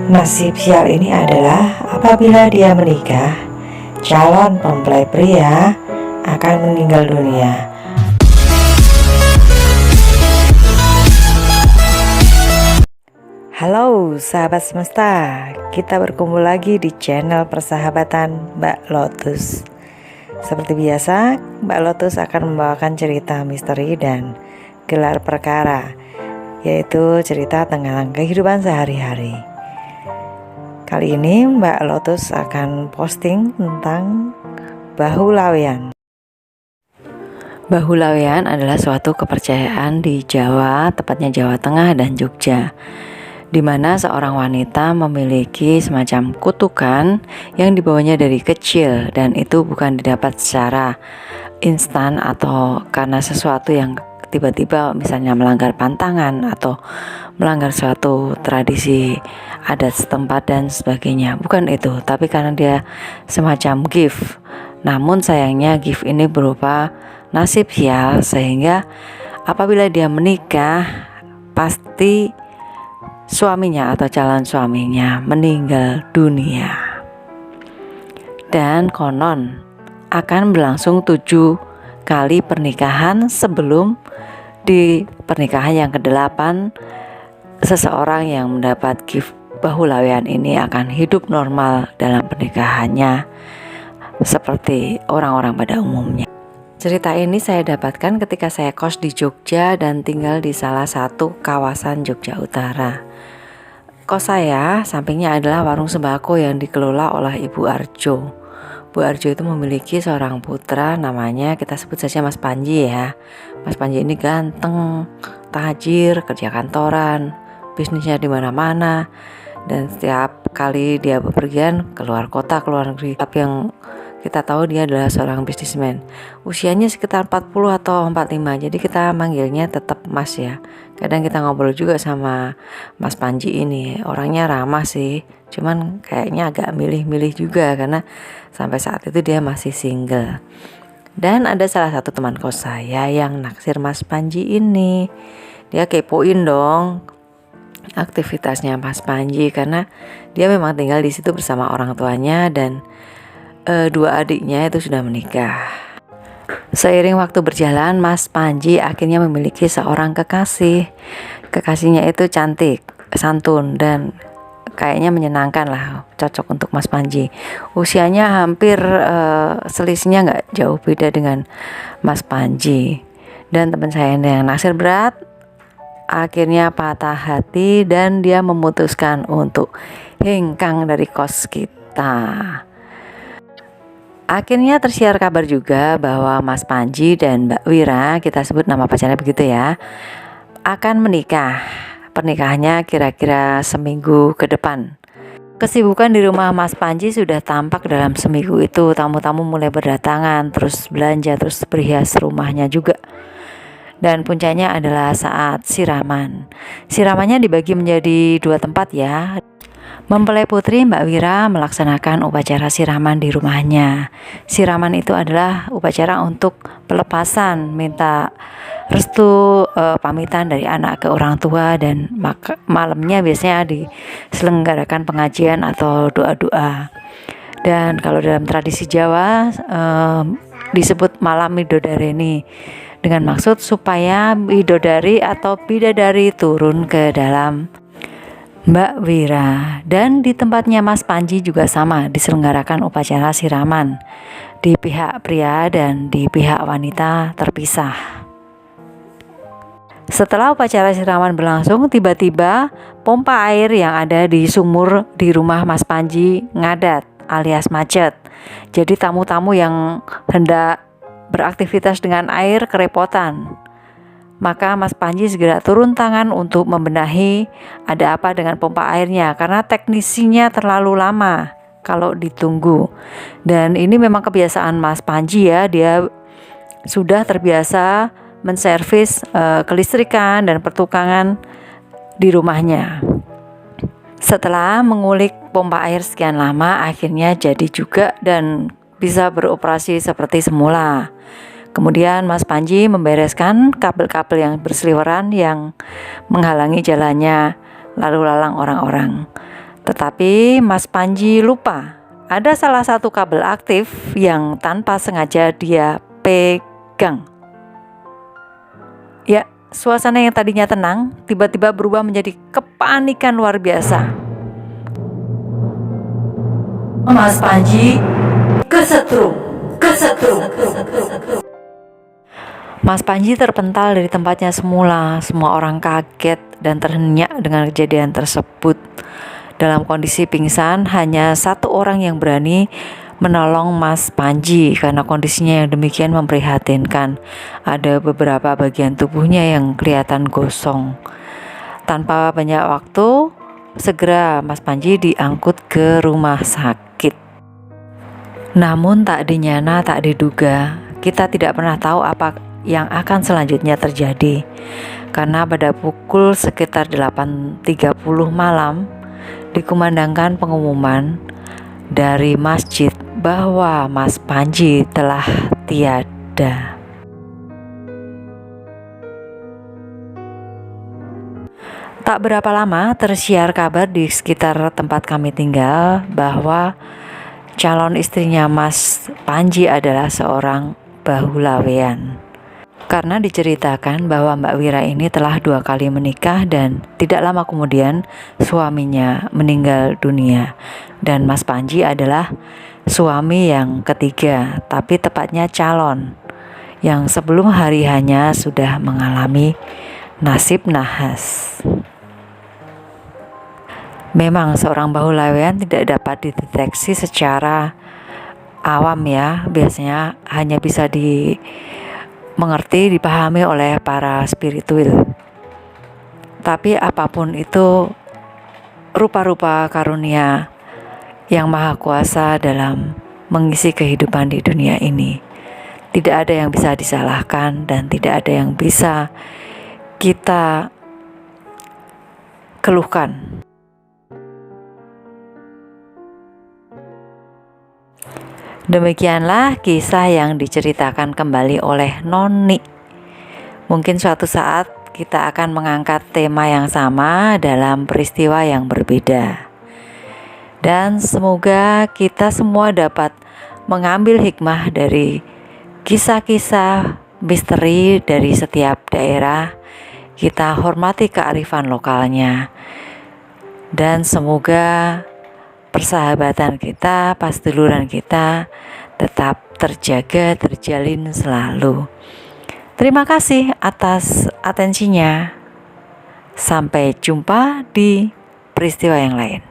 Nasib sial ini adalah apabila dia menikah, calon mempelai pria akan meninggal dunia. Halo sahabat semesta, kita berkumpul lagi di channel persahabatan Mbak Lotus. Seperti biasa, Mbak Lotus akan membawakan cerita misteri dan gelar perkara, yaitu cerita tentang kehidupan sehari-hari. Kali ini Mbak Lotus akan posting tentang bahu lawean. Bahu lawean adalah suatu kepercayaan di Jawa, tepatnya Jawa Tengah dan Jogja, di mana seorang wanita memiliki semacam kutukan yang dibawanya dari kecil, dan itu bukan didapat secara instan atau karena sesuatu yang tiba-tiba misalnya melanggar pantangan atau melanggar suatu tradisi adat setempat dan sebagainya. Bukan itu, tapi karena dia semacam gift. Namun sayangnya gift ini berupa nasib sial, sehingga apabila dia menikah pasti suaminya atau calon suaminya meninggal dunia. Dan konon akan berlangsung 7 kali pernikahan sebelum di pernikahan yang ke-8 seseorang yang mendapat gift bahu lawean ini akan hidup normal dalam pernikahannya seperti orang-orang pada umumnya. Cerita ini saya dapatkan ketika saya kos di Jogja dan tinggal di salah satu kawasan Jogja Utara. Kos saya sampingnya adalah warung sembako yang dikelola oleh Ibu Arjo. Bu Arjo itu memiliki seorang putra, namanya kita sebut saja Mas Panji ya. Mas Panji ini ganteng, tajir, kerja kantoran, bisnisnya di mana-mana, dan setiap kali dia bepergian keluar kota, keluar negeri. Tapi yang kita tahu dia adalah seorang bisnismen. Usianya sekitar 40 atau 45, jadi kita manggilnya tetap Mas ya. Kadang kita ngobrol juga sama Mas Panji ini, orangnya ramah sih, cuman kayaknya agak milih-milih juga karena sampai saat itu dia masih single. Dan ada salah satu teman kos saya yang naksir Mas Panji ini. Dia kepoin dong aktivitasnya Mas Panji karena dia memang tinggal di situ bersama orang tuanya dan 2 adiknya itu sudah menikah. Seiring waktu berjalan, Mas Panji akhirnya memiliki seorang kekasih. Kekasihnya itu cantik, santun, dan kayaknya menyenangkan lah, cocok untuk Mas Panji. Usianya hampir selisihnya nggak jauh beda dengan Mas Panji. Dan teman saya yang naksir berat akhirnya patah hati dan dia memutuskan untuk hengkang dari kos kita. Akhirnya tersiar kabar juga bahwa Mas Panji dan Mbak Wira, kita sebut nama pacarnya begitu ya, akan menikah. Pernikahannya kira-kira seminggu ke depan. Kesibukan di rumah Mas Panji sudah tampak dalam seminggu itu. Tamu-tamu mulai berdatangan, terus belanja, terus berhias rumahnya juga. Dan puncaknya adalah saat siraman. Siramannya dibagi menjadi 2 tempat ya. Mempelai putri Mbak Wira melaksanakan upacara siraman di rumahnya. Siraman itu adalah upacara untuk pelepasan, minta restu, pamitan dari anak ke orang tua, dan malamnya biasanya diselenggarakan pengajian atau doa-doa. Dan kalau dalam tradisi Jawa disebut malam Midodareni, dengan maksud supaya bidodari atau bidadari turun ke dalam Mbak Wira. Dan di tempatnya Mas Panji juga sama, diselenggarakan upacara siraman di pihak pria dan di pihak wanita terpisah. Setelah upacara siraman berlangsung, tiba-tiba pompa air yang ada di sumur di rumah Mas Panji ngadat alias macet. Jadi tamu-tamu yang hendak beraktivitas dengan air kerepotan. Maka Mas Panji segera turun tangan untuk membenahi ada apa dengan pompa airnya, karena teknisinya terlalu lama kalau ditunggu. Dan ini memang kebiasaan Mas Panji ya, dia sudah terbiasa menservis kelistrikan dan pertukangan di rumahnya. Setelah mengulik pompa air sekian lama, akhirnya jadi juga dan bisa beroperasi seperti semula. Kemudian Mas Panji membereskan kabel-kabel yang berseliweran yang menghalangi jalannya lalu lalang orang-orang. Tetapi Mas Panji lupa, ada salah satu kabel aktif yang tanpa sengaja dia pegang. Ya, suasana yang tadinya tenang tiba-tiba berubah menjadi kepanikan luar biasa. Mas Panji kesetrum. Mas Panji terpental dari tempatnya semula. Semua orang kaget dan terhenyak dengan kejadian tersebut. Dalam kondisi pingsan, hanya satu orang yang berani menolong Mas Panji karena kondisinya yang demikian memprihatinkan. Ada beberapa bagian tubuhnya yang kelihatan gosong. Tanpa banyak waktu, segera Mas Panji diangkut ke rumah sakit. Namun tak dinyana, tak diduga, kita tidak pernah tahu apa yang akan selanjutnya terjadi. Karena pada pukul sekitar 8.30 malam, dikumandangkan pengumuman dari masjid bahwa Mas Panji telah tiada. Tak berapa lama tersiar kabar di sekitar tempat kami tinggal bahwa calon istrinya Mas Panji adalah seorang bahulawean. Karena diceritakan bahwa Mbak Wira ini telah 2 kali menikah dan tidak lama kemudian suaminya meninggal dunia. Dan Mas Panji adalah suami yang ketiga, tapi tepatnya calon yang sebelum hari hanya sudah mengalami nasib nahas. Memang seorang bahulawean tidak dapat dideteksi secara awam ya, biasanya hanya bisa mengerti, dipahami oleh para spiritual. Tapi apapun itu rupa-rupa karunia yang maha kuasa dalam mengisi kehidupan di dunia ini. Tidak ada yang bisa disalahkan dan tidak ada yang bisa kita keluhkan. Demikianlah kisah yang diceritakan kembali oleh Noni. Mungkin suatu saat kita akan mengangkat tema yang sama dalam peristiwa yang berbeda. Dan semoga kita semua dapat mengambil hikmah dari kisah-kisah misteri dari setiap daerah. Kita hormati kearifan lokalnya. Dan semoga persahabatan kita, pasduluran kita tetap terjaga, terjalin selalu. Terima kasih atas atensinya. Sampai jumpa di peristiwa yang lain.